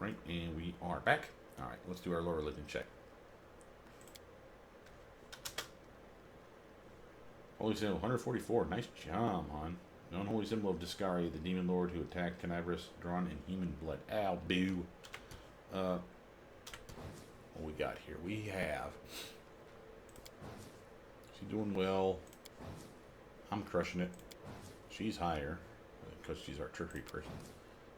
Right, and we are back. Alright, let's do our lower religion check. Holy symbol 144. Nice job, hon. The unholy symbol of Discari, the demon lord who attacked Canaverus, drawn in human blood. Ow, boo. What we got here? We have. She's doing well. I'm crushing it. She's higher because she's our trickery person.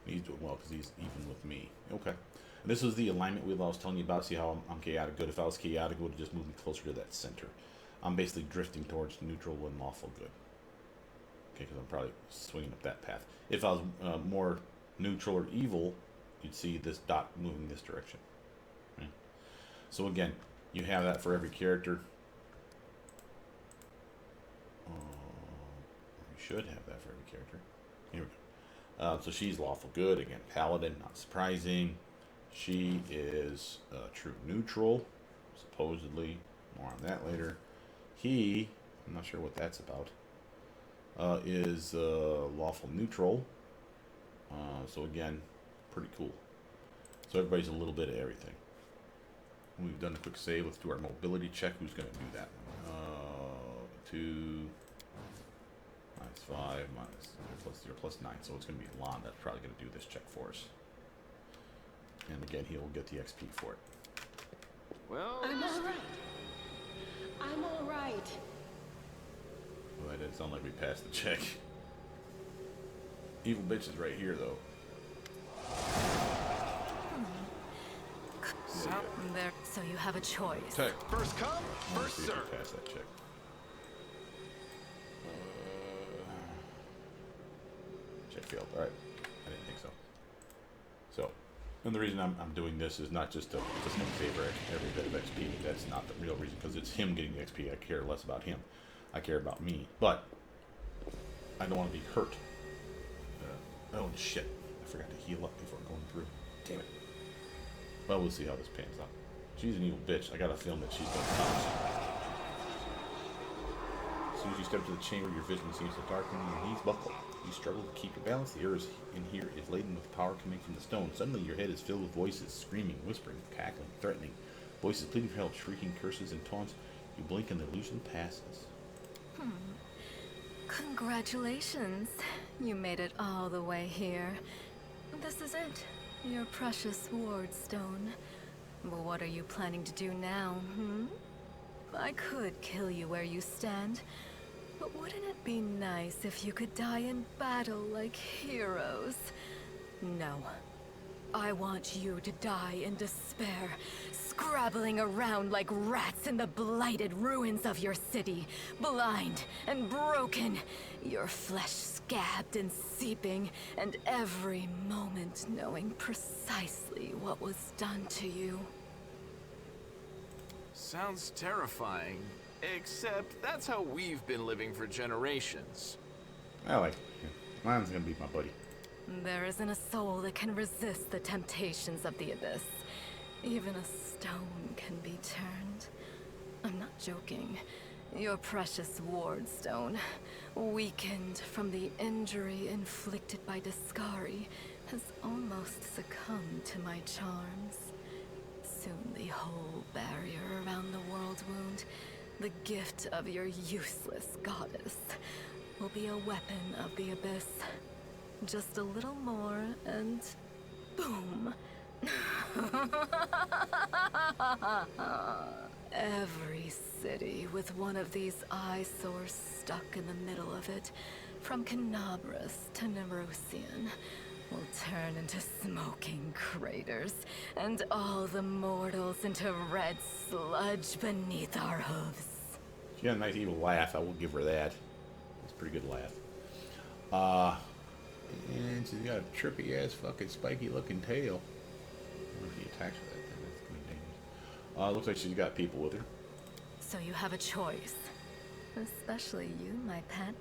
He's doing well because he's even with me. Okay. And this is the alignment wheel I was telling you about. See how I'm chaotic good. If I was chaotic, it would just move me closer to that center. I'm basically drifting towards neutral and lawful good. Okay, because I'm probably swinging up that path. If I was more neutral or evil, you'd see this dot moving this direction. Okay. So again, you have that for every character. You should have that for every character. Here we go. So she's lawful good. Again, paladin, not surprising. She is true neutral, supposedly. More on that later. He, I'm not sure what that's about, is lawful neutral. So again, pretty cool. So everybody's a little bit of everything. We've done a quick save. Let's do our mobility check. Who's going to do that? 2 minus 5 minus plus 0 plus 9. So it's going to be Lon that's probably going to do this check for us. And again, he will get the XP for it. Well, I'm all right. I'm all right. Well, that didn't sound like we passed the check. Evil bitch is right here, though. There, so you have a choice. Check. first come, first See if we serve. pass that check. Check failed. All right. I didn't think so. So, and the reason I'm doing this is not just to favor every bit of XP. That's not the real reason, because it's him getting the XP. I care less about him. I care about me. But I don't want to be hurt. Oh shit! I forgot to heal up before going through. Damn it. Well, we'll see how this pans out. She's an evil bitch. I got a feeling that she's gonna pounce. As soon as you step into the chamber, your vision seems to darken and your knees buckle. You struggle to keep your balance. The air in here is laden with power coming from the stone. Suddenly, your head is filled with voices, screaming, whispering, cackling, threatening. Voices pleading for help, shrieking curses and taunts. You blink and the illusion passes. Congratulations. You made it all the way here. This is it. Your precious ward stone. But what are you planning to do now, I could kill you where you stand. But wouldn't it be nice if you could die in battle like heroes? No. I want you to die in despair, scrabbling around like rats in the blighted ruins of your city, blind and broken, your flesh scabbed and seeping, and every moment knowing precisely what was done to you. Sounds terrifying. Except that's how we've been living for generations. I like it. Mine's gonna be my buddy. There isn't a soul that can resist the temptations of the abyss. Even a stone can be turned. I'm not joking. Your precious ward stone, weakened from the injury inflicted by Discari, has almost succumbed to my charms. Soon the whole barrier around the world wound, the gift of your useless goddess, will be a weapon of the abyss. Just a little more, and boom. Every city with one of these eyesores stuck in the middle of it, from Canabras to Nerosian, will turn into smoking craters, and all the mortals into red sludge beneath our hooves. She got a nice evil laugh. I will give her that. It's a pretty good laugh. And she's got a trippy ass fucking spiky looking tail. I wonder if he attacks with that thing. That's gonna be dangerous. Looks like she's got people with her. So you have a choice. Especially you, my pet.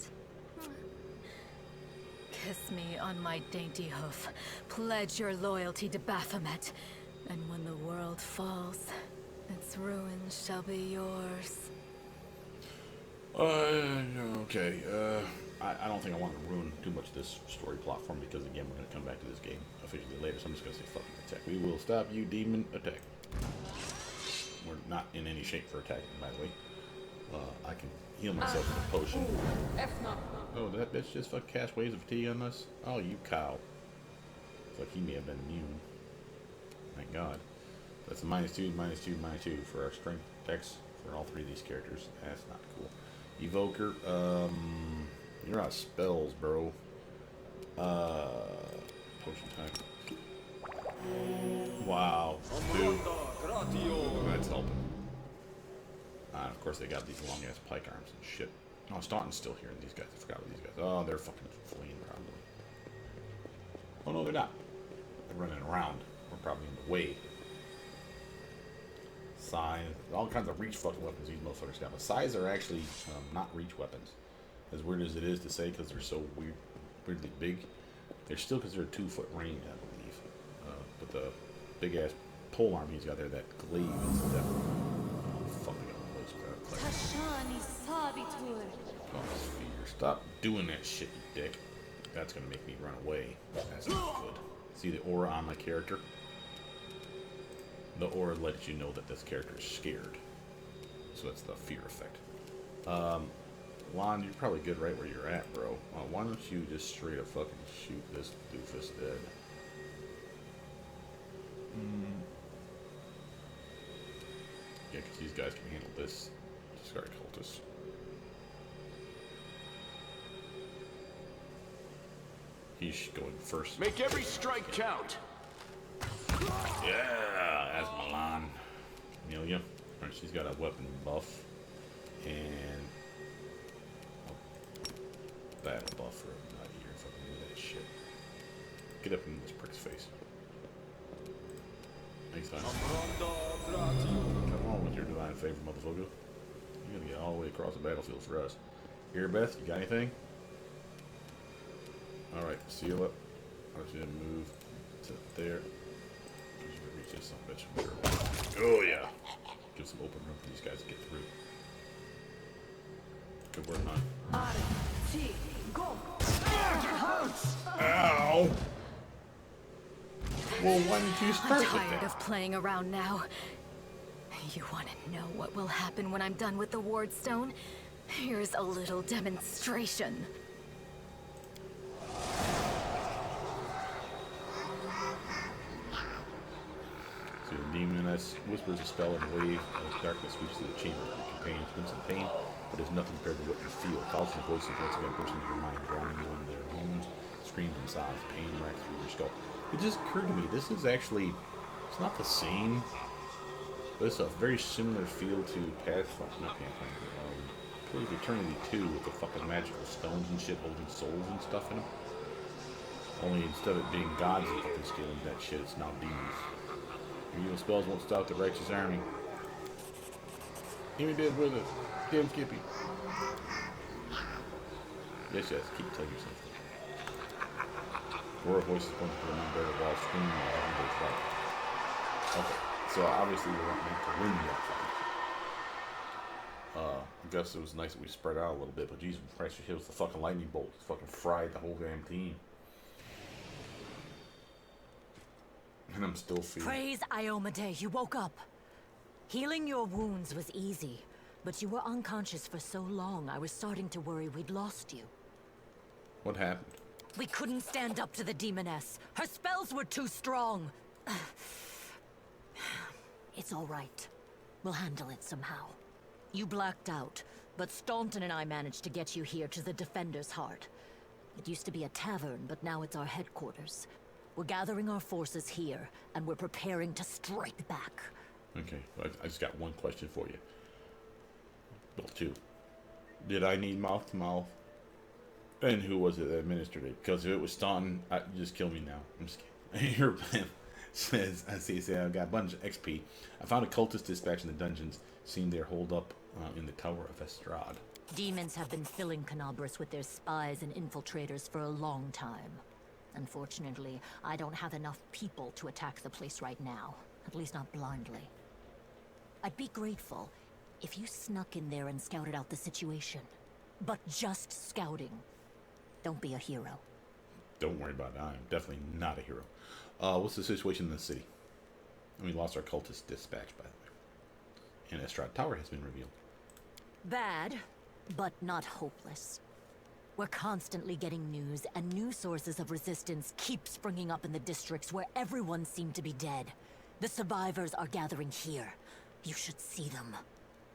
Kiss me on my dainty hoof. Pledge your loyalty to Baphomet. And when the world falls, its ruins shall be yours. Okay. I don't think I want to ruin too much of this story plot for me, because again, we're going to come back to this game officially later, so I'm just gonna say fucking attack. We will stop you, demon. Attack. We're not in any shape for attacking, by the way. I can heal myself with a potion. Oh, did that bitch just fucking cast waves of tea on us? Oh, you cow. It's like he may have been immune. Thank God. That's a -2, -2, -2 for our strength dex for all 3 of these characters. That's not cool. Evoker, you're out of spells, bro. Potion time. Wow, dude. That's helping. Of course, they got these long ass pike arms and shit. Oh, Staunton's still here, and these guys. I forgot about these guys. Oh, they're fucking fleeing, probably. Oh, no, they're not. They're running around. We're probably in the way. Scythe. All kinds of reach fucking weapons these motherfuckers got. But scythes are actually not reach weapons. As weird as it is to say, because they're so weirdly big. They're still considered 2-foot range, I believe. But the big ass pole arm he's got there, that glaive is definitely fucking up those fear. Stop doing that shit, you dick. That's gonna make me run away. That's not good. See the aura on my character? The aura lets you know that this character is scared. So that's the fear effect. Lon, you're probably good right where you're at, bro. Why don't you just straight up fucking shoot this doofus dead? Yeah, because these guys can handle this. Discard cultist. He's going first. Make every strike count. Yeah, that's Milan. Amelia. Alright, she's got a weapon buff. And that buff for not here. Fucking do that shit. Get up in this prick's face. Thanks, time. Come on with your divine favor, motherfucker. You're gonna get all the way across the battlefield for us. Here, Beth, you got anything? Alright, seal up. I want you to move to there. Reach this son of a bitch. Sure. Oh, yeah. Give some open room for these guys to get through. Good work, man. Ow! Well, why didn't you start I'm with tired that? of playing around now. You want to know what will happen when I'm done with the ward stone? Here's a little demonstration. See, the demon that whispers a spell and a wave as darkness sweeps through the chamber. Your companions wince in pain, but there's nothing compared to what you feel. Thousands of voices once again burst into your mind, drawing you into their homes, screams and sobs, pain racks through your skull. It just occurred to me, this is actually, it's not the same, but it's a very similar feel to Pathfinder, Pillars of Eternity 2 with the fucking magical stones and shit holding souls and stuff in them. Only instead of it being gods and fucking stealing that shit, it's now demons. Your evil spells won't stop the righteous army. Give me dead with it. Damn Skippy. Yes, keep telling yourself that. Roar voices pointing to the unbearable wall, screaming at the fight. Okay, so obviously we weren't meant to win that fight. I guess it was nice that we spread out a little bit, but Jesus Christ, it was the fucking lightning bolt. It fucking fried the whole damn team. And I'm still feeling. Praise Iomade, you woke up. Healing your wounds was easy, but you were unconscious for so long I was starting to worry we'd lost you. What happened? We couldn't stand up to the demoness. Her spells were too strong. It's all right. We'll handle it somehow. You blacked out, but Staunton and I managed to get you here to the Defender's Heart. It used to be a tavern, but now it's our headquarters. We're gathering our forces here, and we're preparing to strike back. Okay, I just got one question for you. Well, two. Did I need mouth to mouth? And who was it that administered it? Because if it was Staunton, you just kill me now. I'm just kidding. Your plan says, I got a bunch of XP. I found a cultist dispatch in the dungeons. Seen there holed up in the Tower of Estrad. Demons have been filling Canabras with their spies and infiltrators for a long time. Unfortunately, I don't have enough people to attack the place right now. At least not blindly. I'd be grateful if you snuck in there and scouted out the situation. But just scouting. Don't be a hero. Don't worry about it. I'm definitely not a hero. What's the situation in the city? And we lost our cultist dispatch, by the way. And Estrad Tower has been revealed. Bad, but not hopeless. We're constantly getting news, and new sources of resistance keep springing up in the districts where everyone seemed to be dead. The survivors are gathering here. You should see them.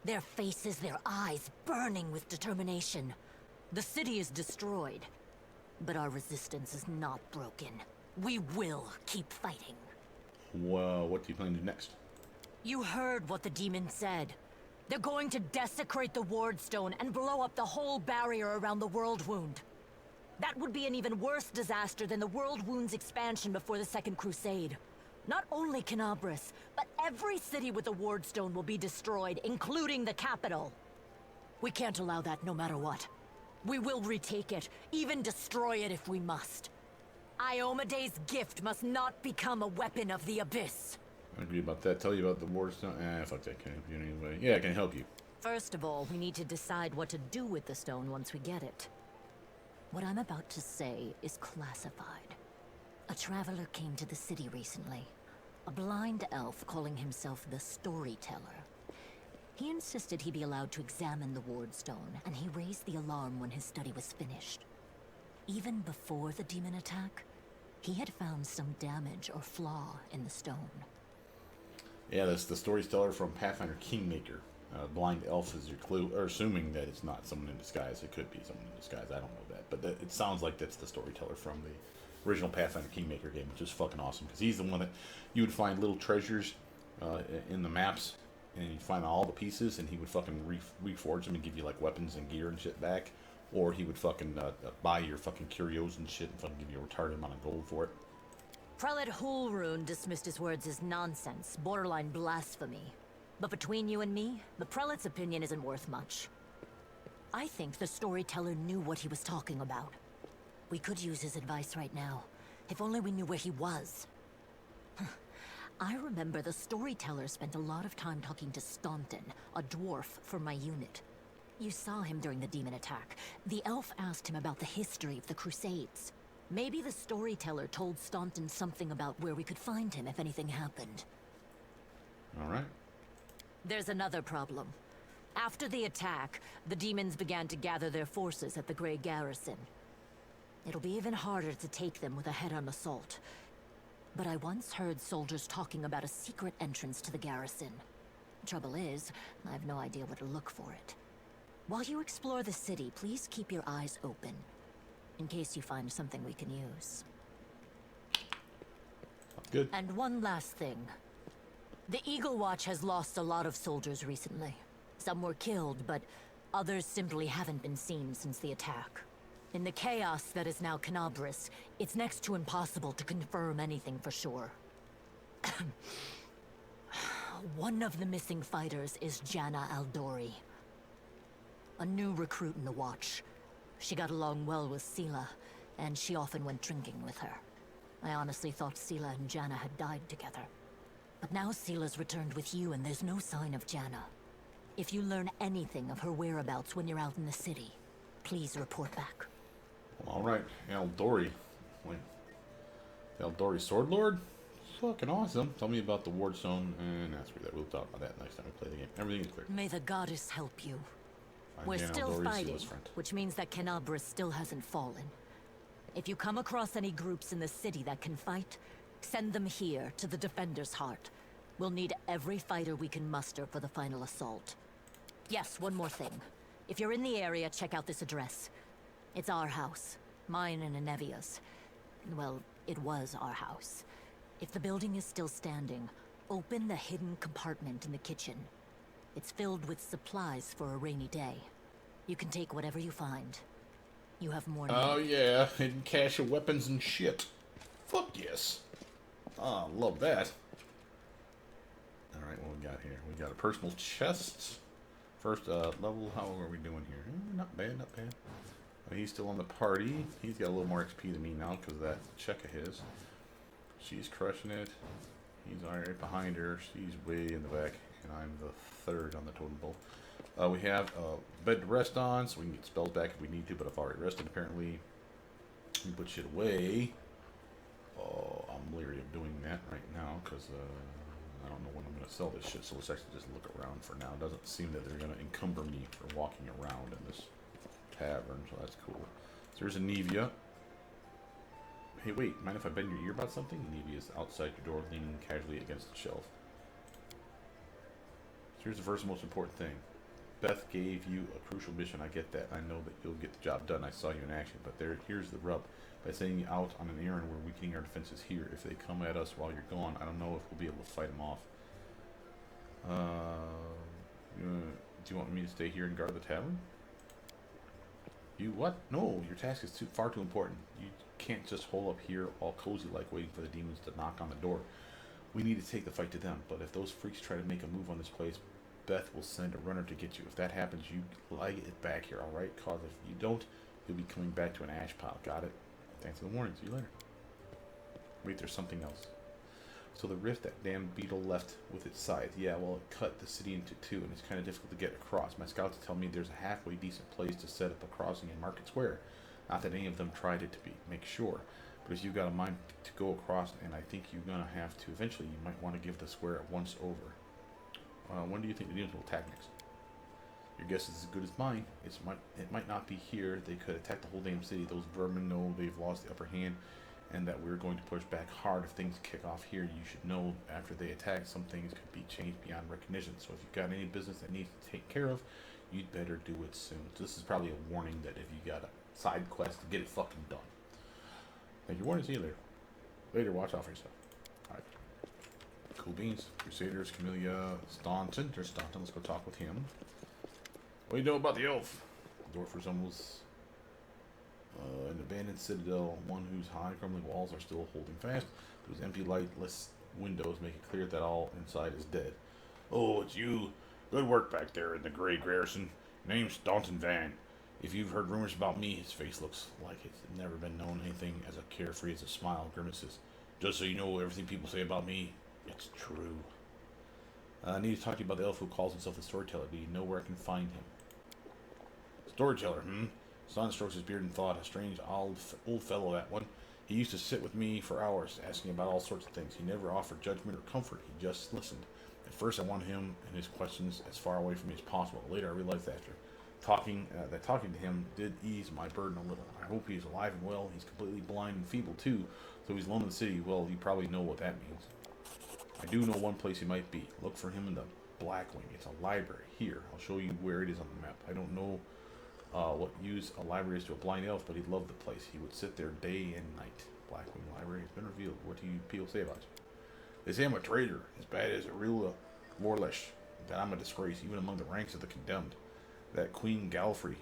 Their faces, their eyes burning with determination. The city is destroyed, but our resistance is not broken. We will keep fighting. Well, what do you plan to do next? You heard what the demon said. They're going to desecrate the Ward Stone and blow up the whole barrier around the World Wound. That would be an even worse disaster than the World Wound's expansion before the Second Crusade. Not only Canabris, but every city with the Ward Stone will be destroyed, including the capital. We can't allow that no matter what. We will retake it, even destroy it if we must. Iomede's gift must not become a weapon of the Abyss. I agree about that. Tell you about the Wardstone. Fuck that. Can't help you anyway. Yeah, I can help you. First of all, we need to decide what to do with the stone once we get it. What I'm about to say is classified. A traveler came to the city recently. A blind elf calling himself the Storyteller. He insisted he be allowed to examine the Ward Stone, and he raised the alarm when his study was finished. Even before the demon attack, he had found some damage or flaw in the stone. Yeah, that's the Storyteller from Pathfinder Kingmaker. Blind elf is your clue, or assuming that it's not someone in disguise. It could be someone in disguise. I don't know that, but it sounds like that's the Storyteller from the original Pathfinder Kingmaker game, which is fucking awesome because he's the one that you would find little treasures in the maps, and you'd find all the pieces, and he would fucking reforge them and give you like weapons and gear and shit back, or he would fucking buy your fucking curios and shit and fucking give you a retarded amount of gold for it. Prelate Hulrune dismissed his words as nonsense, borderline blasphemy. But between you and me, the Prelate's opinion isn't worth much. I think the Storyteller knew what he was talking about. We could use his advice right now, if only we knew where he was. I remember the Storyteller spent a lot of time talking to Staunton, a dwarf from my unit. You saw him during the demon attack. The elf asked him about the history of the Crusades. Maybe the Storyteller told Staunton something about where we could find him if anything happened. Alright. There's another problem. After the attack, the demons began to gather their forces at the Grey Garrison. It'll be even harder to take them with a head-on assault. But I once heard soldiers talking about a secret entrance to the garrison. Trouble is, I have no idea where to look for it. While you explore the city, please keep your eyes open, in case you find something we can use. Good. And one last thing. The Eagle Watch has lost a lot of soldiers recently. Some were killed, but others simply haven't been seen since the attack. In the chaos that is now Canabris, it's next to impossible to confirm anything for sure. One of the missing fighters is Janna Aldori. A new recruit in the Watch. She got along well with Sela, and she often went drinking with her. I honestly thought Sela and Janna had died together. But now Sela's returned with you, and there's no sign of Janna. If you learn anything of her whereabouts when you're out in the city, please report back. Alright, Aldori. Wait. Aldori Sword Lord? Fucking awesome. Tell me about the Wardstone, and screw that. We'll talk about that next time we play the game. Everything is clear. May the goddess help you. Find We're Jan still Aldori, fighting, Sela's friend. which means that Canabris still hasn't fallen. If you come across any groups in the city that can fight, send them here to the Defender's Heart. We'll need every fighter we can muster for the final assault. Yes, one more thing. If you're in the area, check out this address. It's our house. Mine and Anevia's. Well, it was our house. If the building is still standing, open the hidden compartment in the kitchen. It's filled with supplies for a rainy day. You can take whatever you find. You have more. Oh yeah, hidden cache of weapons and shit. Fuck yes. Ah, love that. Alright, what we got here? We got a personal chest. First level, how are we doing here? Not bad, not bad. He's still on the party. He's got a little more XP than me now because of that check of his. She's crushing it. He's right behind her. She's way in the back. And I'm the third on the totem pole. We have a bed to rest on, so we can get spells back if we need to, but I've already rested apparently. Let me put shit away. Oh, I'm leery of doing that right now because I don't know when I'm going to sell this shit. So let's actually just look around for now. It doesn't seem that they're going to encumber me for walking around in this tavern, so that's cool. So there's a Nevia. Hey, wait, mind if I bend your ear about something? Nevia's outside your door, leaning casually against the shelf. So here's the first most important thing. Beth gave you a crucial mission. I get that. I know that you'll get the job done. I saw you in action. But here's the rub. By sending you out on an errand, we're weakening our defenses here. If they come at us while you're gone, I don't know if we'll be able to fight them off. Do you want me to stay here and guard the tavern? You what? No, your task is far too important. You can't just hole up here all cozy like waiting for the demons to knock on the door. We need to take the fight to them. But if those freaks try to make a move on this place, Beth will send a runner to get you. If that happens, you leg it back here, alright? Cause if you don't, you'll be coming back to an ash pile. Got it? Thanks for the warning. See you later. Wait, there's something else. So the rift that damn beetle left with its scythe. Yeah, well, it cut the city into two, and it's kind of difficult to get across. My scouts tell me there's a halfway decent place to set up a crossing in Market Square. Not that any of them tried it to make sure. But if you've got a mind to go across, and I think you're going to have to eventually, you might want to give the square a once over. When do you think the demons will attack next? Your guess is as good as mine. It might not be here. They could attack the whole damn city. Those vermin know they've lost the upper hand, and that we're going to push back hard if things kick off here. You should know after they attack, some things could be changed beyond recognition. So if you've got any business that needs to take care of, you'd better do it soon. So this is probably a warning that if you got a side quest, get it fucking done. Thank you, warning. See you later. Later, watch out for yourself. Alright. Cool beans. Crusaders, Camellia, Staunton. There's Staunton. Let's go talk with him. What do you know about the elf? The dwarf resembles an abandoned citadel, one whose high crumbling walls are still holding fast, whose empty lightless windows make it clear that all inside is dead. Oh, it's you. Good work back there in the gray garrison. Name's Staunton Van. If you've heard rumors about me, his face looks like it's never been known anything as a carefree as a smile grimaces. Just so you know, everything people say about me, it's true. I need to talk to you about the elf who calls himself the Storyteller. Do you know where I can find him? Storyteller, Son strokes his beard in thought. A strange old fellow, that one. He used to sit with me for hours, asking about all sorts of things. He never offered judgment or comfort. He just listened. At first, I wanted him and his questions as far away from me as possible. Later, I realized after talking to him did ease my burden a little. I hope he's alive and well. He's completely blind and feeble, too. So he's alone in the city. Well, you probably know what that means. I do know one place he might be. Look for him in the Blackwing. It's a library. Here, I'll show you where it is on the map. I don't know what use a library is to a blind elf, but he loved the place. He would sit there day and night. Blackwing Library has been revealed. What do you people say about you? They say I'm a traitor, as bad as a real Warlish, that I'm a disgrace, even among the ranks of the condemned. That Queen Galfrey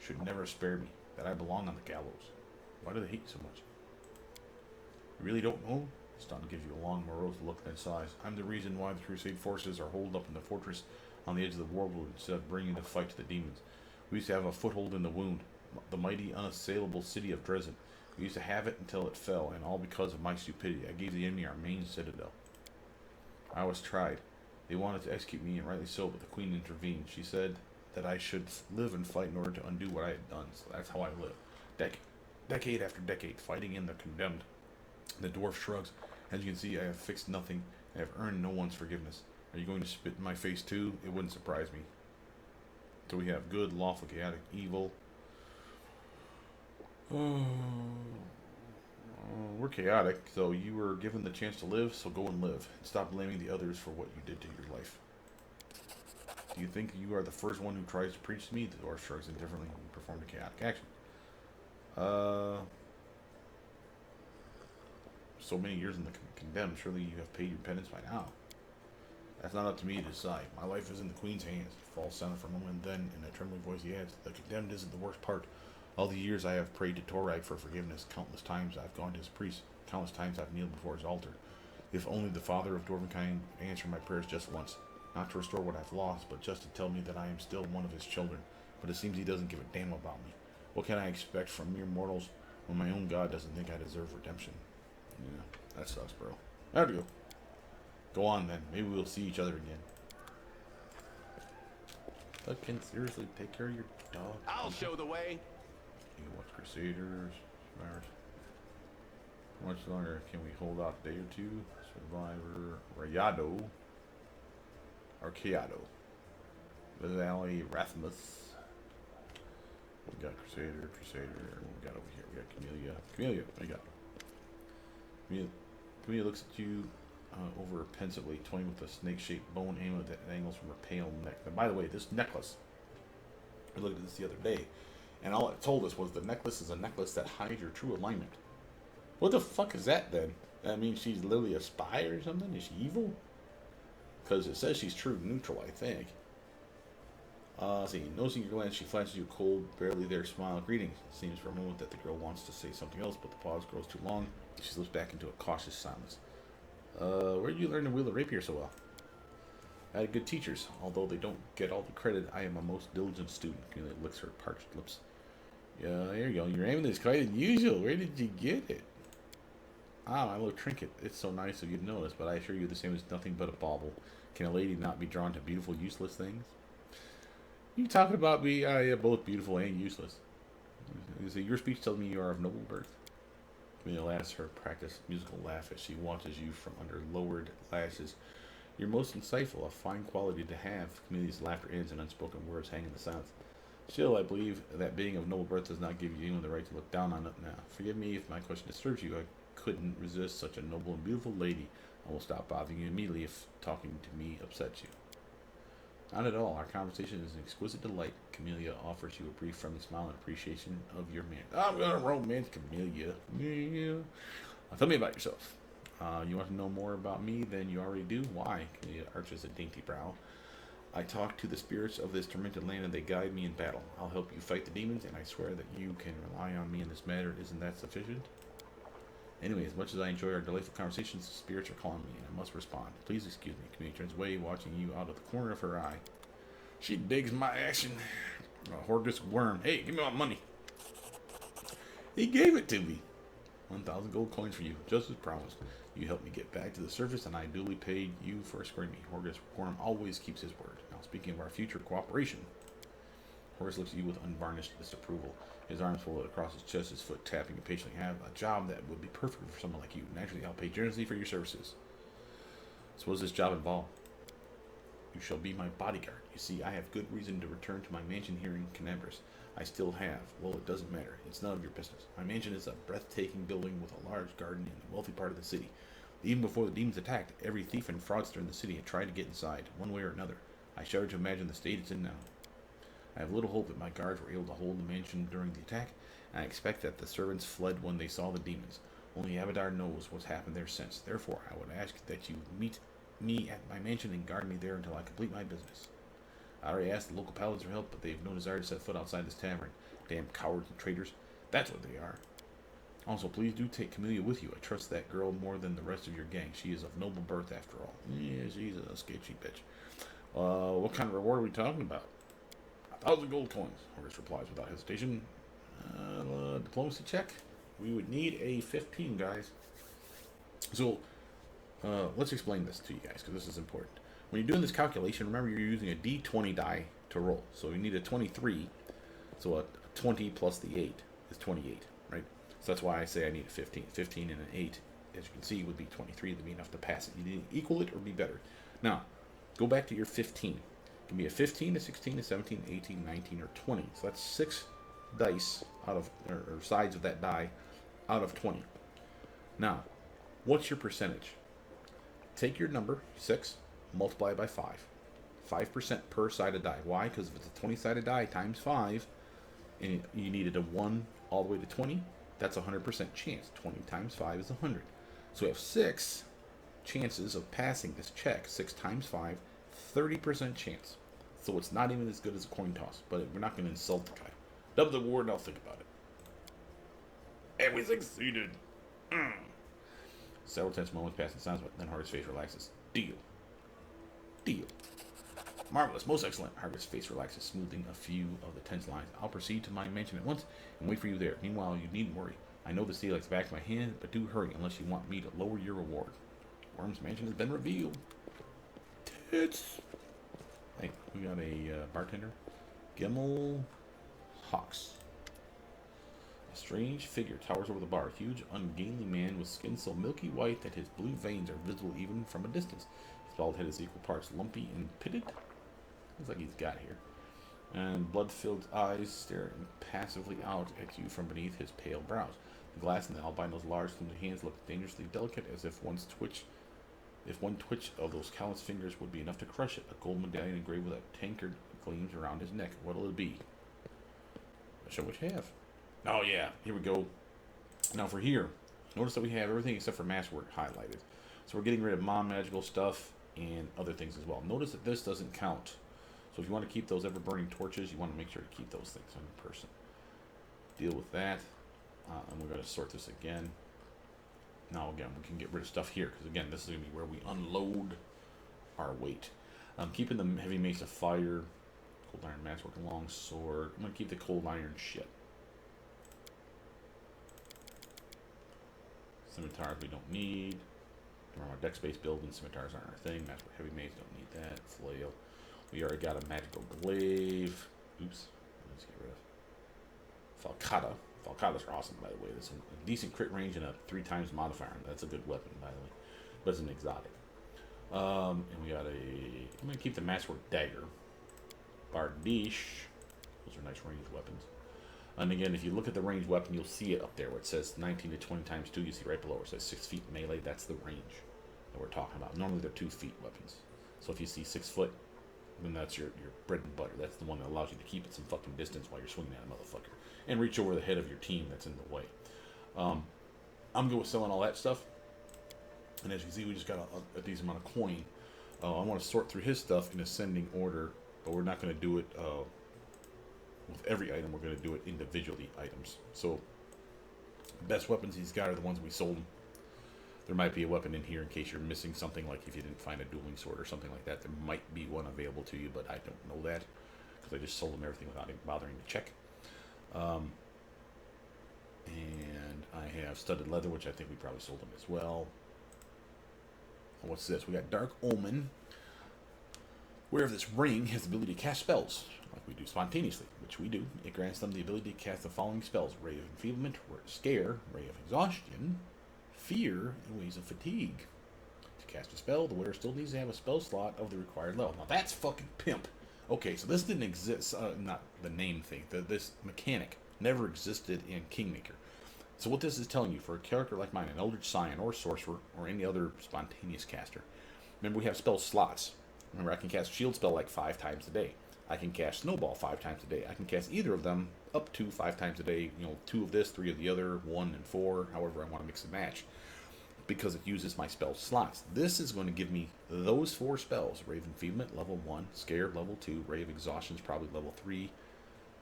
should never spare me, that I belong on the gallows. Why do they hate so much? You really don't know? Stan gives you a long, morose look, then sighs. I'm the reason why the Crusade forces are holed up in the fortress on the edge of the Warwood instead of bringing the fight to the demons. We used to have a foothold in the Wound, the mighty, unassailable city of Dresden. We used to have it until it fell, and all because of my stupidity. I gave the enemy our main citadel. I was tried. They wanted to execute me, and rightly so, but the Queen intervened. She said that I should live and fight in order to undo what I had done, so that's how I live. Decade after decade, fighting in the condemned. The dwarf shrugs. As you can see, I have fixed nothing. I have earned no one's forgiveness. Are you going to spit in my face too? It wouldn't surprise me. So we have good, lawful, chaotic, evil. We're chaotic, so you were given the chance to live, so go and live. And stop blaming the others for what you did to your life. Do you think you are the first one who tries to preach to me? The dwarf shrugs indifferently and performed a chaotic action. So many years in the condemned, surely you have paid your penance by now. That's not up to me to decide. My life is in the Queen's hands. Falls silent for a moment, then, in a trembling voice, he adds, the condemned isn't the worst part. All the years I have prayed to Torag for forgiveness. Countless times I've gone to his priest. Countless times I've kneeled before his altar. If only the Father of Dwarvenkind answered my prayers just once. Not to restore what I've lost, but just to tell me that I am still one of his children. But it seems he doesn't give a damn about me. What can I expect from mere mortals when my own God doesn't think I deserve redemption? Yeah, that sucks, bro. I have to go. Go on, then. Maybe we'll see each other again. But can seriously take care of your dog? I'll show the way. You watch Crusaders. How much longer can we hold out? A day or two? Survivor. Rayado. Arcado. Valley. Rasmus. We got Crusader. What we got over here? We got Camellia. Camellia. What you got? Camellia looks at you over pensively, toying with a snake-shaped bone amulet that angles from her pale neck. And by the way, this necklace, I looked at this the other day, and all it told us was the necklace is a necklace that hides your true alignment. What the fuck is that then? That means she's literally a spy or something? Is she evil? Because it says she's true neutral, I think. See, noticing your glance, she flashes you a cold, barely there smile. Greetings. It seems for a moment that the girl wants to say something else, but the pause grows too long. She slips back into a cautious silence. Where did you learn to wield a rapier so well? I had good teachers, although they don't get all the credit. I am a most diligent student. Camellia licks her parched lips. Yeah, there you go. Your amulet is quite unusual. Where did you get it? Ah, my little trinket. It's so nice of you to notice, but I assure you the same is nothing but a bauble. Can a lady not be drawn to beautiful, useless things? You talking about me? Yeah, both beautiful and useless. You see, your speech tells me you are of noble birth. Camellia laughs her practiced musical laugh as she watches you from under lowered lashes. You're most insightful, a fine quality to have. Camelia's laughter ends and unspoken words hang in the silence. Still, I believe that being of noble birth does not give you anyone the right to look down on it now. Forgive me if my question disturbs you. I couldn't resist such a noble and beautiful lady. I will stop bothering you immediately if talking to me upsets you. Not at all. Our conversation is an exquisite delight. Camellia offers you a brief friendly smile and appreciation of your man. I'm gonna romance Camellia. Yeah. Tell me about yourself. You want to know more about me than you already do? Why? Camellia arches a dainty brow. I talk to the spirits of this tormented land and they guide me in battle. I'll help you fight the demons, and I swear that you can rely on me in this matter. Isn't that sufficient? Anyway, as much as I enjoy our delightful conversations, the spirits are calling me, and I must respond. Please excuse me. Camellia turns away, watching you out of the corner of her eye. She digs my action. Horgus worm. Hey, give me my money. He gave it to me. 1,000 gold coins for you, just as promised. You helped me get back to the surface, and I duly paid you for escorting me. Horgus worm always keeps his word. Now, speaking of our future cooperation, Horgus looks at you with unvarnished disapproval. His arms folded across his chest, his foot tapping impatiently. I have a job that would be perfect for someone like you. Naturally, I'll pay generously for your services. So what does this job involve? You shall be my bodyguard. You see, I have good reason to return to my mansion here in Canabras. I still have. Well, it doesn't matter. It's none of your business. My mansion is a breathtaking building with a large garden in a wealthy part of the city. Even before the demons attacked, every thief and fraudster in the city had tried to get inside, one way or another. I shudder to imagine the state it's in now. I have little hope that my guards were able to hold the mansion during the attack, and I expect that the servants fled when they saw the demons. Only Abadar knows what's happened there since. Therefore, I would ask that you meet me at my mansion and guard me there until I complete my business. I already asked the local paladins for help, but they have no desire to set foot outside this tavern. Damn cowards and traitors. That's what they are. Also, please do take Camellia with you. I trust that girl more than the rest of your gang. She is of noble birth, after all. Yeah, she's a sketchy bitch. What kind of reward are we talking about? 1,000 gold coins, Horgus replies without hesitation. Diplomacy check. We would need a 15, guys. So, let's explain this to you guys, because this is important. When you're doing this calculation, remember you're using a d20 die to roll. So you need a 23. So a 20 plus the 8 is 28, right? So that's why I say I need a 15. 15 and an 8, as you can see, would be 23. That'd be enough to pass it. You need to equal it or be better. Now, go back to your 15. Give me a 15, a 16, a 17, 18, 19, or 20. So that's 6 dice out of, or sides of that die out of 20. Now, what's your percentage? Take your number, 6, multiply it by 5. 5% per sided die. Why? Because if it's a 20-sided die times 5, and you needed a 1 all the way to 20, that's a 100% chance. 20 times 5 is 100. So we have 6 chances of passing this check. 6 times 5, 30% chance. So it's not even as good as a coin toss, but we're not going to insult the guy. Double the reward and I'll think about it. And we succeeded. Several tense moments pass in silence, but then Harvey's face relaxes. Deal. Marvelous, most excellent. Harvey's face relaxes, smoothing a few of the tense lines. I'll proceed to my mansion at once and wait for you there. Meanwhile, you needn't worry. I know the sea likes back of my hand, but do hurry unless you want me to lower your reward. Worm's mansion has been revealed. Tits. Hey, we got a bartender. Gemmel Hawks. Strange figure towers over the bar. Huge, ungainly man with skin so milky white that his blue veins are visible even from a distance. His bald head is equal parts lumpy and pitted. Looks like he's got here. And blood-filled eyes stare impassively out at you from beneath his pale brows. The glass in the albino's large, slender hands look dangerously delicate, as if one twitch of those callous fingers would be enough to crush it. A gold medallion engraved with a tankard gleams around his neck. What'll it be? Show what you have. Oh yeah, here we go. Now for here, notice that we have everything except for masterwork highlighted. So we're getting rid of magical stuff and other things as well. Notice that this doesn't count. So if you want to keep those ever-burning torches, you want to make sure to keep those things on your person. Deal with that. And we're going to sort this again. Now again, we can get rid of stuff here, because again, this is going to be where we unload our weight. Keeping the heavy mace of fire, cold iron masterwork, and long sword. I'm going to keep the cold iron shit. Scimitars we don't need. Our deck space building, scimitars aren't our thing. Masterwork heavy mace, don't need that. Flail. We already got a magical glaive. Oops. Let's get rid of Falcata. Falcatas are awesome, by the way. There's a decent crit range and a 3x modifier. That's a good weapon, by the way. But it's an exotic. And we got I'm going to keep the masterwork dagger. Bardiche. Those are nice ranged weapons. And again, if you look at the ranged weapon, you'll see it up there where it says 19 to 20 times 2. You see right below where it says 6 feet melee. That's the range that we're talking about. Normally they're 2 feet weapons. So if you see 6 foot, then that's your bread and butter. That's the one that allows you to keep it some fucking distance while you're swinging at a motherfucker. And reach over the head of your team that's in the way. I'm good with selling all that stuff. And as you can see, we just got a decent amount of coin. I want to sort through his stuff in ascending order, but we're not going to do it with every item. We're going to do it individually items. So, best weapons he's got are the ones we sold him. There might be a weapon in here in case you're missing something, like if you didn't find a dueling sword or something like that. There might be one available to you, but I don't know that because I just sold him everything without even bothering to check. And I have studded leather, which I think we probably sold him as well. What's this? We got Dark Omen. Wearer of this ring has the ability to cast spells, like we do spontaneously, which we do. It grants them the ability to cast the following spells: Ray of Enfeeblement, Scare, Ray of Exhaustion, Fear, and Ways of Fatigue. To cast a spell, the wearer still needs to have a spell slot of the required level. Now that's fucking pimp. Okay, so this didn't exist, not the name thing, this mechanic never existed in Kingmaker. So what this is telling you, for a character like mine, an Eldritch Scion or Sorcerer, or any other spontaneous caster, remember we have spell slots. Remember, I can cast Shield Spell like 5 times a day. I can cast Snowball 5 times a day. I can cast either of them up to 5 times a day. 2 of this, 3 of the other, 1 and 4, however I want to mix and match, because it uses my spell slots. This is going to give me those 4 spells: Ray of Enfeeblement, level 1, Scare, level 2, Ray of Exhaustion is probably level 3,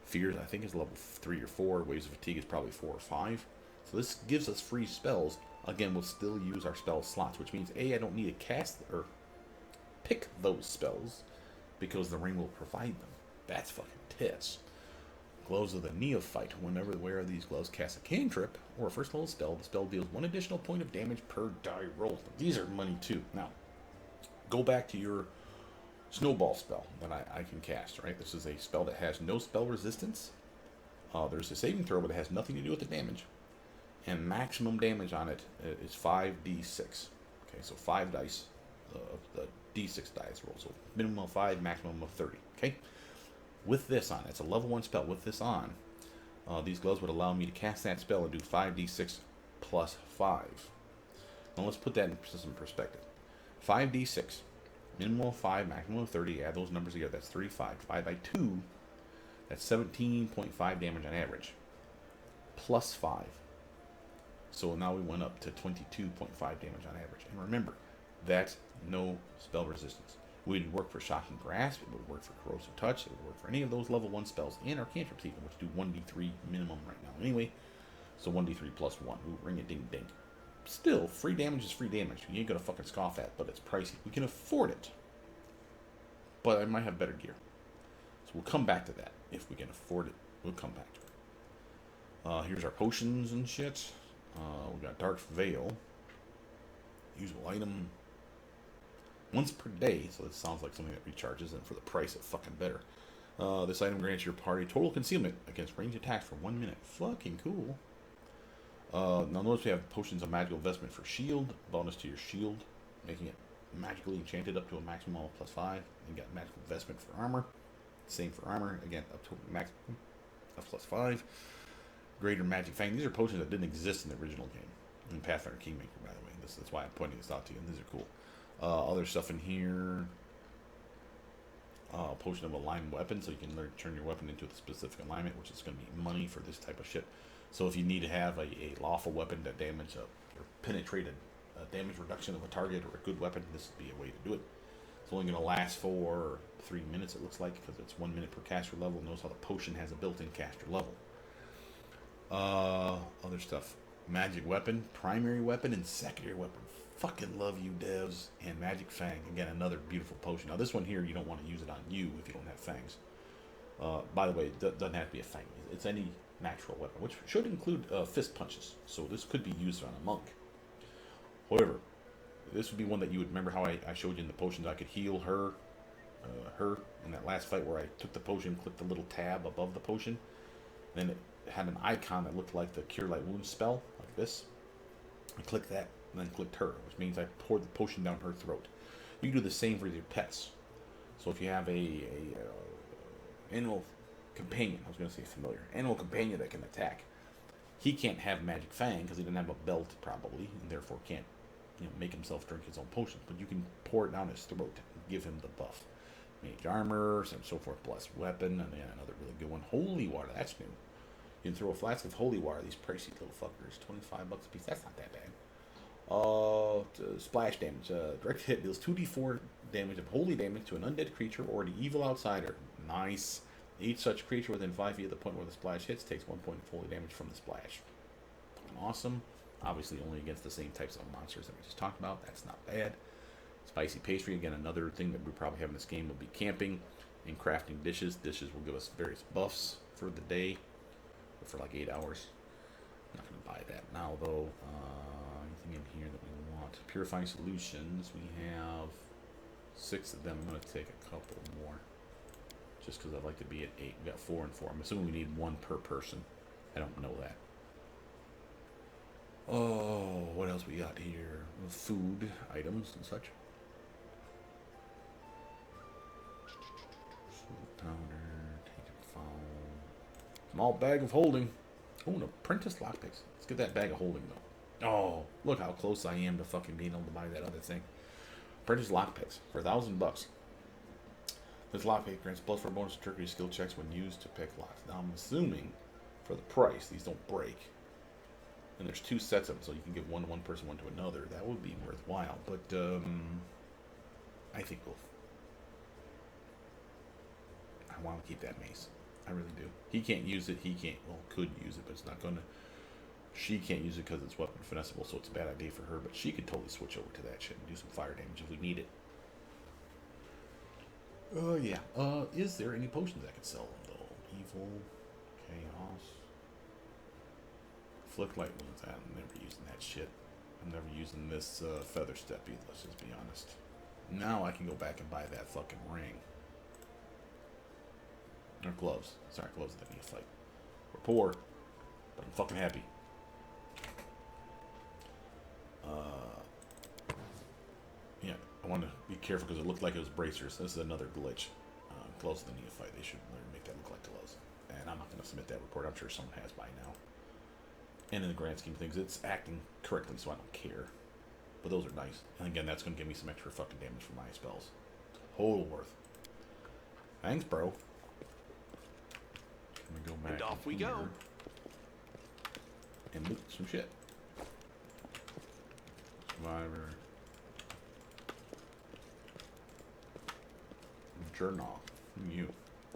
Fear, I think, is level 3 or 4, Waves of Fatigue is probably 4 or 5. So this gives us free spells. Again, we'll still use our spell slots, which means A, I don't need to cast or pick those spells because the ring will provide them. That's fucking tits. Gloves of the Neophyte. Whenever the wearer of these gloves casts a cantrip or a first level spell, the spell deals 1 additional point of damage per die roll. These are money too. Now, go back to your Snowball spell that I can cast, right? This is a spell that has no spell resistance. There's a saving throw, but it has nothing to do with the damage. And maximum damage on it is 5d6. Okay, so 5 dice of the d6 dice roll. So minimum of 5, maximum of 30. Okay? With this on, it's a level 1 spell. With this on, these gloves would allow me to cast that spell and do 5d6 plus 5. Now let's put that in some perspective. 5d6. Minimum of 5, maximum of 30. Add those numbers together. That's 35. Divide by 2. That's 17.5 damage on average. Plus 5. So now we went up to 22.5 damage on average. And remember, that's no spell resistance. It would work for Shocking Grasp. It would work for Corrosive Touch. It would work for any of those level 1 spells and our cantrips even, which do 1d3 minimum right now. Anyway, so 1d3 plus 1. Ooh, ring a ding ding. Still, free damage is free damage. You ain't gonna fucking scoff at, but it's pricey. We can afford it. But I might have better gear. So we'll come back to that. If we can afford it, we'll come back to it. Here's our potions and shit. We got Dark Veil. Usable item. Once per day, so this sounds like something that recharges, and for the price, it's fucking better. This item grants your party total concealment against ranged attacks for 1 minute. Fucking cool. Now notice we have potions of magical investment for shield, bonus to your shield, making it magically enchanted up to a maximum of +5. You got magical investment for armor, same for armor, again up to a maximum of +5. Greater magic fang. These are potions that didn't exist in the original game, in Pathfinder Kingmaker, by the way. That's why I'm pointing this out to you, and these are cool. Other stuff in here. Potion of aligned weapon, so you can turn your weapon into a specific alignment, which is going to be money for this type of shit. So if you need to have a lawful weapon that damage or penetrate a damage reduction of a target, or a good weapon, this would be a way to do it. It's only going to last for 3 minutes, it looks like, because it's 1 minute per caster level. Notice how the potion has a built-in caster level. Other stuff. Magic weapon, primary weapon, and secondary weapon. Fucking love you, devs. And magic fang. Again, another beautiful potion. Now, this one here, you don't want to use it on you if you don't have fangs. By the way, it doesn't have to be a fang. It's any natural weapon, which should include fist punches. So this could be used on a monk. However, this would be one that you would remember how I showed you in the potions. I could heal her in that last fight where I took the potion, clicked the little tab above the potion. Then it had an icon that looked like the Cure Light Wounds spell, like this. I clicked that, and then clicked her, which means I poured the potion down her throat. You can do the same for your pets. So if you have a animal companion, I was going to say familiar, animal companion that can attack, he can't have magic fang because he doesn't have a belt probably, and therefore can't make himself drink his own potions. But you can pour it down his throat and give him the buff. Mage armor, and so forth, plus weapon, and then another really good one, holy water. That's new. You can throw a flask of holy water. These pricey little fuckers, $25 a piece. That's not that bad. Splash damage. Direct hit deals 2d4 damage of holy damage to an undead creature or an evil outsider. Nice. Each such creature within 5 feet of the point where the splash hits takes 1 point of holy damage from the splash. Awesome. Obviously only against the same types of monsters that we just talked about. That's not bad. Spicy pastry. Again, another thing that we probably have in this game will be camping and crafting dishes. Dishes will give us various buffs for the day. For like 8 hours. I'm not going to buy that now, though. Anything in here that we want? Purifying solutions. We have 6 of them. I'm going to take a couple more. Just because I'd like to be at 8. We got 4 and 4. I'm assuming we need 1 per person. I don't know that. Oh, what else we got here? Food items and such. Food powder. Take a phone. Small bag of holding. Oh, an apprentice lockpicks. Let's get that bag of holding, though. Oh, look how close I am to fucking being able to buy that other thing. Apprentice lockpicks for $1,000. This lockpick grants +4 bonus to trickery skill checks when used to pick locks. Now, I'm assuming for the price, these don't break. And there's 2 sets of them, so you can give one to one person, one to another. That would be worthwhile, but I think I want to keep that mace. I really do. He can't use it. He can't. Well, could use it, but it's not gonna. She can't use it because it's weapon finessable, so it's a bad idea for her. But she could totally switch over to that shit and do some fire damage if we need it. Oh yeah. Is there any potions I could sell them though? Evil, chaos, flick light wounds. I'm never using that shit. I'm never using this feather step either. Let's just be honest. Now I can go back and buy that fucking ring. Or gloves. Sorry, gloves that need to fight. We're poor, but I'm fucking happy. Yeah, I want to be careful because it looked like it was bracers. This is another glitch. Gloves that need to fight. They should make that look like gloves. And I'm not going to submit that report. I'm sure someone has by now. And in the grand scheme of things, it's acting correctly, so I don't care. But those are nice. And again, that's going to give me some extra fucking damage for my spells. Total worth. Thanks, bro. Go back and off we go. And loot some shit. Survivor. Journal. You.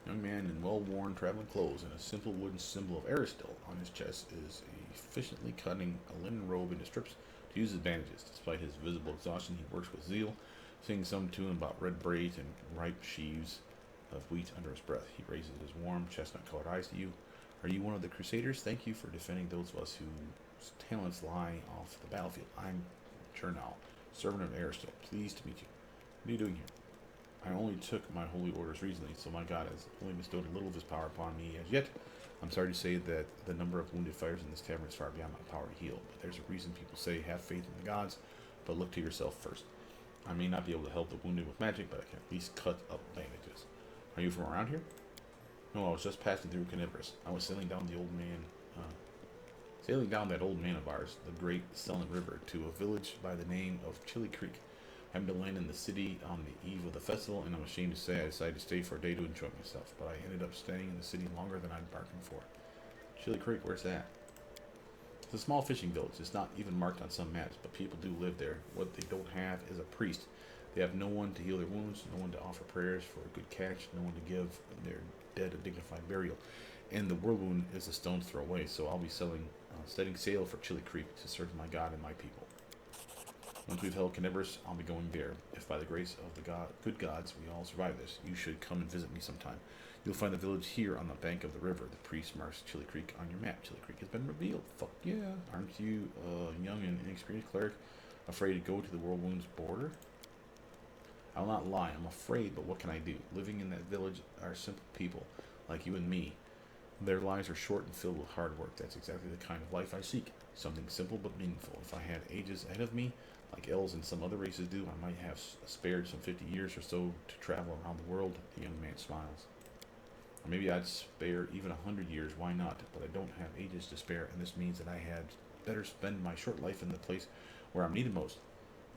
Young man in well-worn traveling clothes and a simple wooden symbol of Aristotle on his chest is efficiently cutting a linen robe into strips to use his bandages. Despite his visible exhaustion, he works with zeal, singing some tune about red braids and ripe sheaves of wheat under his breath. He raises his warm, chestnut-colored eyes to you. Are you one of the Crusaders? Thank you for defending those of us whose talents lie off the battlefield. I'm Chernal, servant of Aristotle. Pleased to meet you. What are you doing here? I only took my holy orders recently, so my God has only bestowed a little of his power upon me as yet. I'm sorry to say that the number of wounded fighters in this tavern is far beyond my power to heal, but there's a reason people say have faith in the gods, but look to yourself first. I may not be able to help the wounded with magic, but I can at least cut up bandages. Are you from around here? No, I was just passing through Carnivorous. I was sailing down that old man of ours, the great Sullen River, to a village by the name of Chili Creek. I happened to land in the city on the eve of the festival, and I'm ashamed to say I decided to stay for a day to enjoy myself, but I ended up staying in the city longer than I'd bargained for. Chili Creek, where's that? It's a small fishing village. It's not even marked on some maps, but people do live there. What they don't have is a priest. They have no one to heal their wounds, no one to offer prayers for a good catch, no one to give their dead a dignified burial. And the whirlwind is a stone's throw away, so I'll be setting sail for Chili Creek to serve my God and my people. Once we've held Carnivorous, I'll be going there. If by the grace of the good gods we all survive this, you should come and visit me sometime. You'll find the village here on the bank of the river. The priest marks Chili Creek on your map. Chili Creek has been revealed. Fuck yeah. Aren't you a young and inexperienced cleric afraid to go to the whirlwind's border? I'll not lie, I'm afraid, but what can I do? Living in that village are simple people, like you and me. Their lives are short and filled with hard work. That's exactly the kind of life I seek. Something simple but meaningful. If I had ages ahead of me, like elves and some other races do, I might have spared some 50 years or so to travel around the world. The young man smiles. Or maybe I'd spare even 100 years, why not? But I don't have ages to spare, and this means that I had better spend my short life in the place where I'm needed most,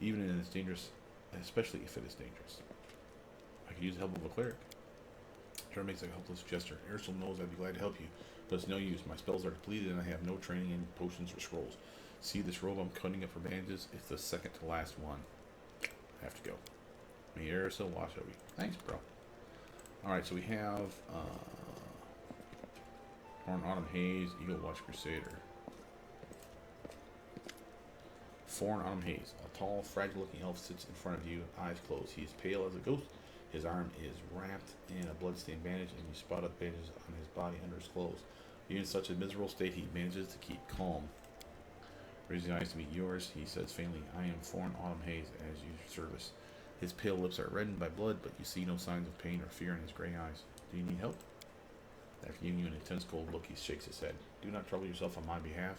even in it's dangerous, especially if it is dangerous. I could use the help of a cleric. Trevor makes a helpless gesture. Aristotle knows I'd be glad to help you, but it's no use. My spells are depleted and I have no training in potions or scrolls. See this robe I'm cutting up for bandages? It's the second to last one. I have to go. May Aristotle watch over you. Thanks, bro. Alright, so we have Horn Autumn Haze, Eagle Watch Crusader. Foreign Autumn Haze. A tall, fragile-looking elf sits in front of you, eyes closed. He is pale as a ghost. His arm is wrapped in a bloodstained bandage, and you spot up bandages on his body under his clothes. Even in such a miserable state, he manages to keep calm. Raising eyes to meet yours, he says faintly, I am Foreign Autumn Haze, as your service. His pale lips are reddened by blood, but you see no signs of pain or fear in his gray eyes. Do you need help? After giving you an intense cold look, he shakes his head. Do not trouble yourself on my behalf.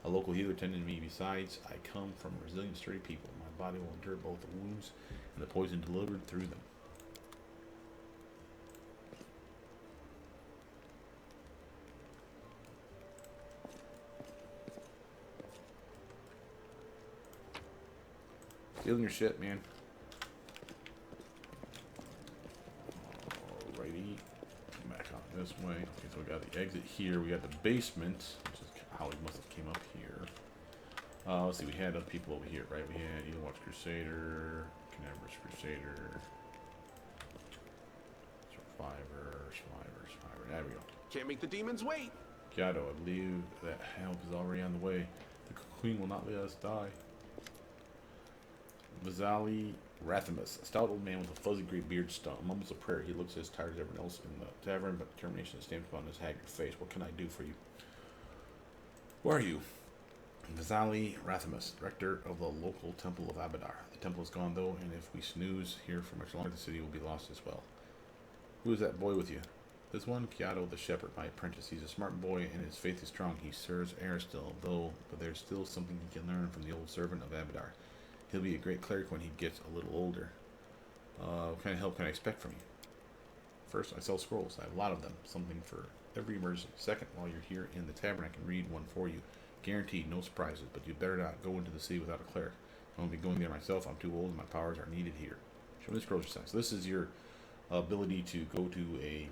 A local healer tended me. Besides, I come from resilient, sturdy people. My body will endure both the wounds and the poison delivered through them. Stealing your shit, man. Alrighty. Come back on this way. Okay, so we got the exit here. We got the basement, which is how we must have came up here. Let's see, we had other people over here, right? We had Eagle Watch Crusader, Carnivorous Crusader, Survivor. There we go. Can't make the demons wait. Gato, I believe that help is already on the way. The Queen will not let us die. Vazali Rathamus, a stout old man with a fuzzy gray beard, mumbles a prayer. He looks as tired as everyone else in the tavern, but determination is stamped upon his haggard face. What can I do for you? Who are you? Vazali Rathamus, director of the local temple of Abadar. The temple is gone, though, and if we snooze here for much longer, the city will be lost as well. Who is that boy with you? This one, Kyato the shepherd, my apprentice. He's a smart boy, and his faith is strong. He serves Aristotle, but there's still something he can learn from the old servant of Abadar. He'll be a great cleric when he gets a little older. What kind of help can I expect from you? First, I sell scrolls. I have a lot of them. Something for every emergency. Second, while you're here in the tavern, I can read one for you. Guaranteed, no surprises, but you better not go into the city without a cleric. I won't be going there myself. I'm too old and my powers are needed here. Show me the scrolls you sent. So this is your ability to go to a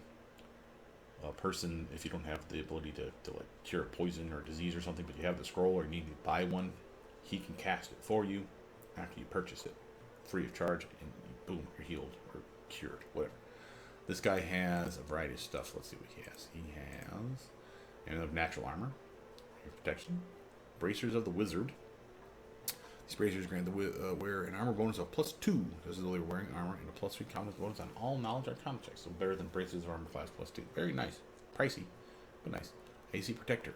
person if you don't have the ability to like cure poison or disease or something, but you have the scroll or you need to buy one. He can cast it for you after you purchase it, free of charge, and boom, you're healed or cured, whatever. This guy has a variety of stuff. Let's see what he has. He has natural armor, protection, bracers of the wizard. These bracers grant the wearer an armor bonus of +2, as though they were wearing armor, and a +3 combat bonus on all knowledge arcana checks. So better than bracers of armor class +2. Very nice, pricey, but nice. AC protector.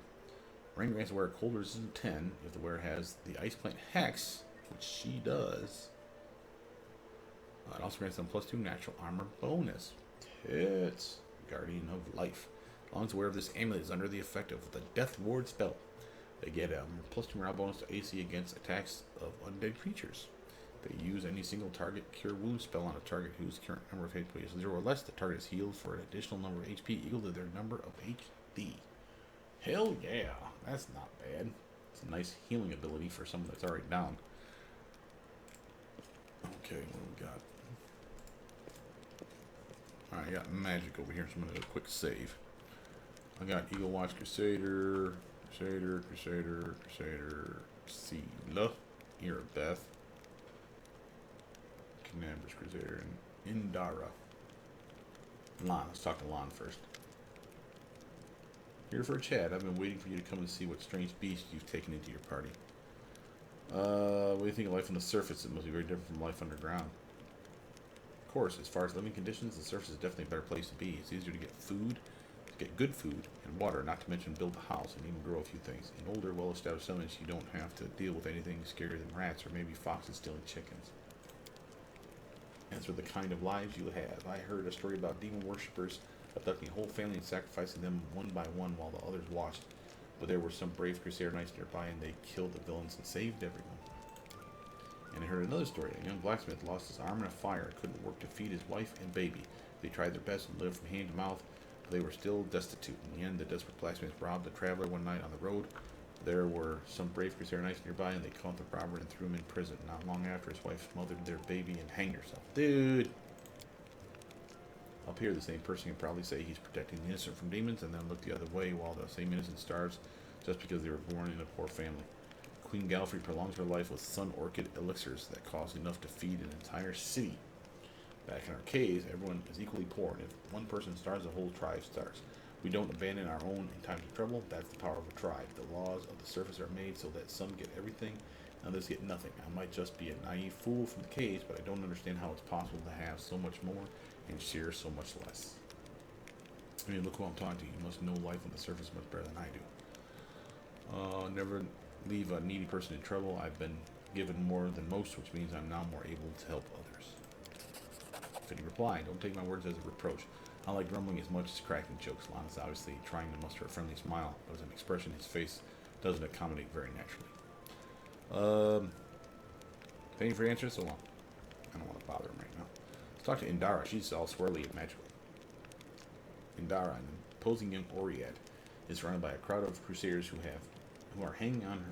Ring grants the wearer cold resistance 10 if the wearer has the ice plant hex, which she does. also grants them +2 natural armor bonus. Tits. Guardian of Life. Longs aware of this amulet is under the effect of the Death Ward spell. They get a +2 morale bonus to AC against attacks of undead creatures. They use any single target cure wound spell on a target whose current number of HP is 0 or less. The target is healed for an additional number of HP equal to their number of HD. Hell yeah, that's not bad. It's a nice healing ability for someone that's already down. Okay, what do we got? Alright, I got magic over here, so I'm going to do a quick save. I got Eagle Watch Crusader, Crusader, Seela, Ear of Death, Canabras Crusader, and Indara. Lon, let's talk to Lon first. Here for a chat. I've been waiting for you to come and see what strange beast you've taken into your party. What do you think of life on the surface? It must be very different from life underground. Of course, as far as living conditions, the surface is definitely a better place to be. It's easier to get food, to get good food and water, not to mention build a house and even grow a few things. In older, well-established settlements, you don't have to deal with anything scarier than rats or maybe foxes stealing chickens. As for the kind of lives you have, I heard a story about demon worshippers abducting a whole family and sacrificing them one by one while the others watched. But there were some brave Crusader knights nearby and they killed the villains and saved everyone. And I heard another story. A young blacksmith lost his arm in a fire and couldn't work to feed his wife and baby. They tried their best and lived from hand to mouth, but they were still destitute. In the end, the desperate blacksmith robbed a traveler one night on the road. There were some brave Crusader knights nearby and they caught the robber and threw him in prison. Not long after, his wife smothered their baby and hanged herself. Dude! Up here, the same person can probably say he's protecting the innocent from demons and then look the other way while the same innocent starves just because they were born in a poor family. Queen Galfrey prolongs her life with sun orchid elixirs that cost enough to feed an entire city. Back in our caves, everyone is equally poor, and if one person starves, the whole tribe starves. We don't abandon our own in times of trouble. That's the power of a tribe. The laws of the surface are made so that some get everything, and others get nothing. I might just be a naive fool from the caves, but I don't understand how it's possible to have so much more and share so much less. I mean, look who I'm talking to. You must know life on the surface much better than I do. Never leave a needy person in trouble. I've been given more than most, which means I'm now more able to help others. Fitting reply. Don't take my words as a reproach. I like grumbling as much as cracking jokes. Lon is obviously trying to muster a friendly smile, but as an expression his face doesn't accommodate very naturally. Thank you for your answer so long. I don't want to bother him right now. Let's talk to Indara. She's all swirly and magical. Indara, an imposing young Oriad, is surrounded by a crowd of crusaders who are hanging on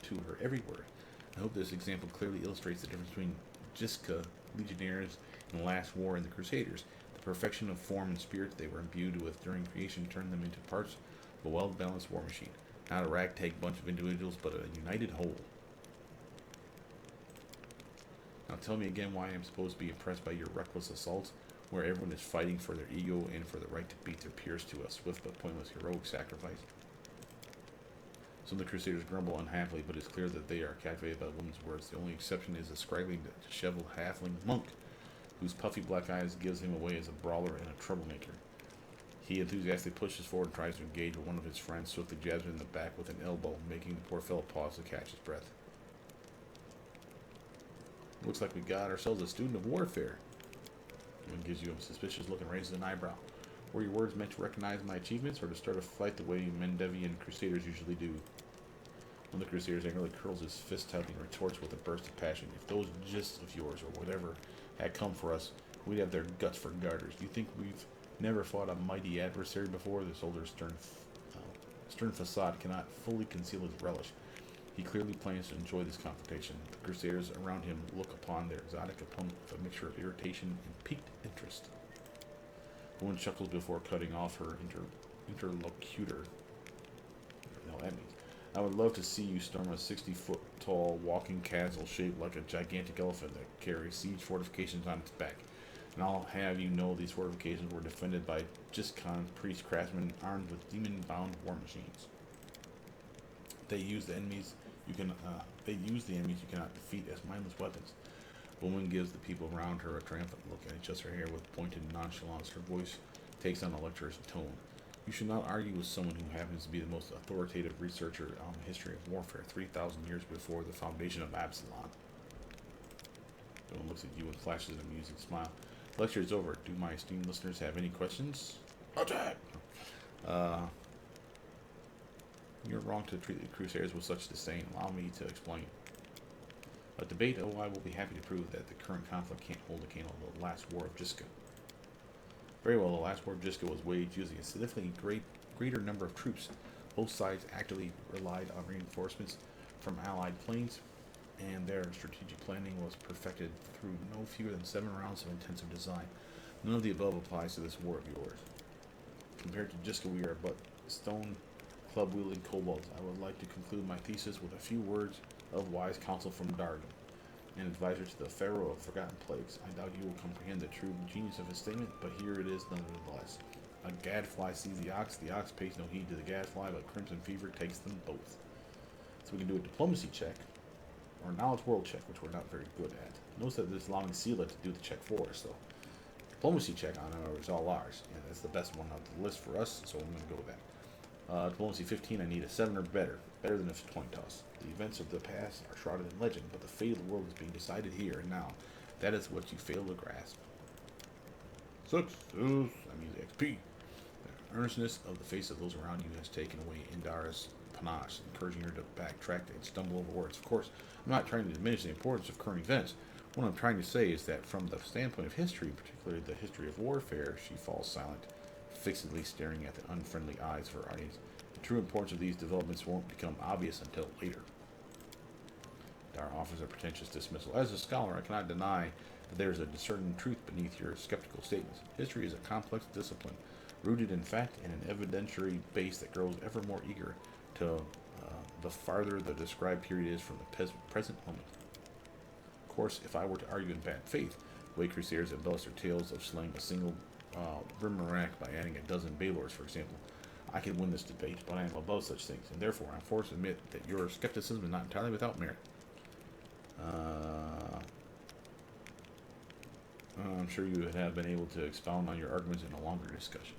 to her every word. I hope this example clearly illustrates the difference between Jiska legionnaires in the last war and the Crusaders. The perfection of form and spirit they were imbued with during creation turned them into parts of a well-balanced war machine. Not a ragtag bunch of individuals, but a united whole. Now tell me again why I'm supposed to be impressed by your reckless assaults, where everyone is fighting for their ego and for the right to beat their peers to a swift but pointless heroic sacrifice. Some of the Crusaders grumble unhappily, but it's clear that they are captivated by the woman's words. The only exception is a scraggly, disheveled halfling monk, whose puffy black eyes gives him away as a brawler and a troublemaker. He enthusiastically pushes forward and tries to engage, but one of his friends swiftly jabs him in the back with an elbow, making the poor fellow pause to catch his breath. Looks like we got ourselves a student of warfare. One gives you a suspicious look and raises an eyebrow. Were your words meant to recognize my achievements, or to start a fight the way Mendevian Crusaders usually do? One of the Crusaders angrily curls his fist out and retorts with a burst of passion. If those gists of yours, or whatever, had come for us, we'd have their guts for garters. Do you think we've never fought a mighty adversary before? The soldier's stern facade cannot fully conceal his relish. He clearly plans to enjoy this confrontation. The Crusaders around him look upon their exotic opponent with a mixture of irritation and piqued interest. The woman chuckles before cutting off her interlocutor. What the hell that means? I would love to see you storm a 60-foot-tall walking castle shaped like a gigantic elephant that carries siege fortifications on its back. And I'll have you know these fortifications were defended by Jiskon priest craftsmen armed with demon-bound war machines. They use the enemies you cannot defeat as mindless weapons. The woman gives the people around her a triumphant look and adjusts her hair with pointed nonchalance. Her voice takes on a lecturer's tone. You should not argue with someone who happens to be the most authoritative researcher on the history of warfare 3,000 years before the foundation of Absalom. Stone looks at you and flashes an amusing smile. The lecture is over. Do my esteemed listeners have any questions? Attack! You're wrong to treat the Crusaders with such disdain. Allow me to explain. A debate, I will be happy to prove that the current conflict can't hold a candle to the last war of Jiska. Very well, the last war of Jiska was waged using a significantly greater number of troops. Both sides actively relied on reinforcements from allied planes, and their strategic planning was perfected through no fewer than 7 rounds of intensive design. None of the above applies to this war of yours. Compared to Jiska, we are but stone club-wielding kobolds. I would like to conclude my thesis with a few words of wise counsel from Dargan, an advisor to the Pharaoh of Forgotten Plagues. I doubt you will comprehend the true genius of his statement, but here it is nonetheless. A gadfly sees the ox pays no heed to the gadfly, but Crimson Fever takes them both. So we can do a diplomacy check, or a knowledge world check, which we're not very good at. Notice that this is allowing Sela to do the check for us, so diplomacy check on it is all ours. Yeah, that's the best one on the list for us, so I'm going to go with that. Diplomacy 15, I need a 7 or better. Better than a coin toss. The events of the past are shrouded in legend, but the fate of the world is being decided here and now. That is what you fail to grasp. Success! I mean the XP. The earnestness of the face of those around you has taken away Indara's panache, encouraging her to backtrack and stumble over words. Of course, I'm not trying to diminish the importance of current events. What I'm trying to say is that from the standpoint of history, particularly the history of warfare, she falls silent, fixedly staring at the unfriendly eyes of her audience. The true importance of these developments won't become obvious until later. Dara offers a pretentious dismissal. As a scholar, I cannot deny that there is a certain truth beneath your skeptical statements. History is a complex discipline, rooted in fact and an evidentiary base that grows ever more eager to the farther the described period is from the present moment. Of course, if I were to argue in bad faith, the way Crusaders embellish their tales of slaying a single Brimmarak by adding a dozen Baylors, for example, I could win this debate, but I am above such things, and therefore I'm forced to admit that your skepticism is not entirely without merit. I'm sure you would have been able to expound on your arguments in a longer discussion.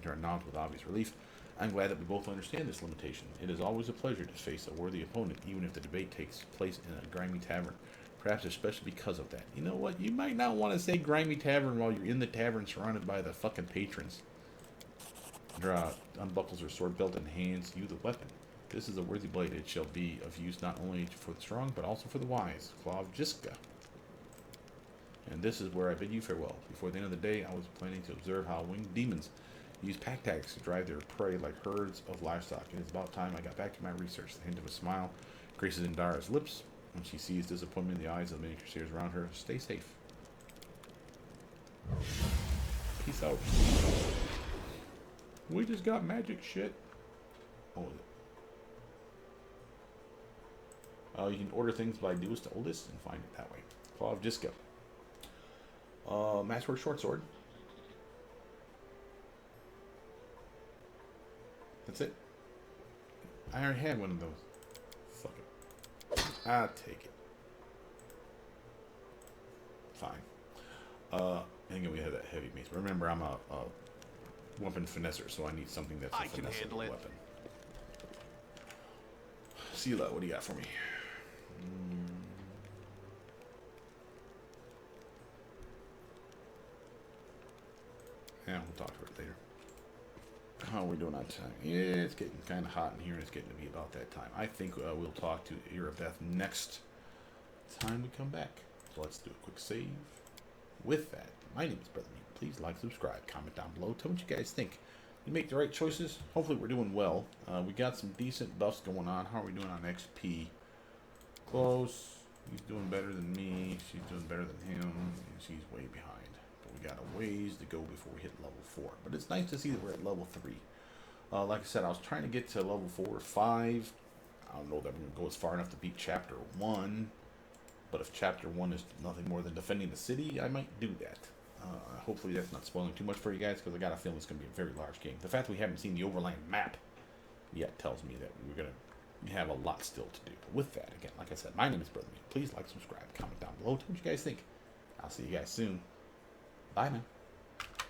Dara nods with obvious relief. I'm glad that we both understand this limitation. It is always a pleasure to face a worthy opponent, even if the debate takes place in a grimy tavern. Perhaps especially because of that. You know what? You might not want to say grimy tavern while you're in the tavern surrounded by the fucking patrons. Dara unbuckles her sword belt and hands you the weapon. This is a worthy blade. It shall be of use not only for the strong, but also for the wise. Claw of Jiska. And this is where I bid you farewell. Before the end of the day, I was planning to observe how winged demons use pack tactics to drive their prey like herds of livestock. It is about time I got back to my research. The hint of a smile graces in Dara's lips when she sees disappointment in the eyes of the many Crusaders around her. Stay safe. Peace out. We just got magic shit. Oh, you can order things by newest to oldest and find it that way. Claw of Jiska. Masterwork short sword. That's it. I already had one of those. Fuck it. I'll take it. Fine. I think we have that heavy mace. Remember, I'm a weapon finesser, so I need something that's a finesse weapon. Sela, what do you got for me? Yeah, we'll talk to her later. How are we doing on time? Yeah, it's getting kind of hot in here, and it's getting to be about that time. I think we'll talk to Irabeth next time we come back. So let's do a quick save. With that, my name is Brother Meat. Please like, subscribe, comment down below. Tell me what you guys think. You make the right choices. Hopefully we're doing well. We got some decent buffs going on. How are we doing on XP? Close. He's doing better than me. She's doing better than him. And she's way behind. But we got a ways to go before we hit level 4. But it's nice to see that we're at level 3. Like I said, I was trying to get to level 4 or 5. I don't know that I'm going to go as far enough to beat Chapter 1. But if Chapter 1 is nothing more than defending the city, I might do that. Hopefully that's not spoiling too much for you guys, because I got a feeling it's going to be a very large game. The fact that we haven't seen the overland map yet tells me that we're going to have a lot still to do. But with that, again, like I said, my name is Brother Meat. Please like, subscribe, comment down below. Tell me what you guys think. I'll see you guys soon. Bye now.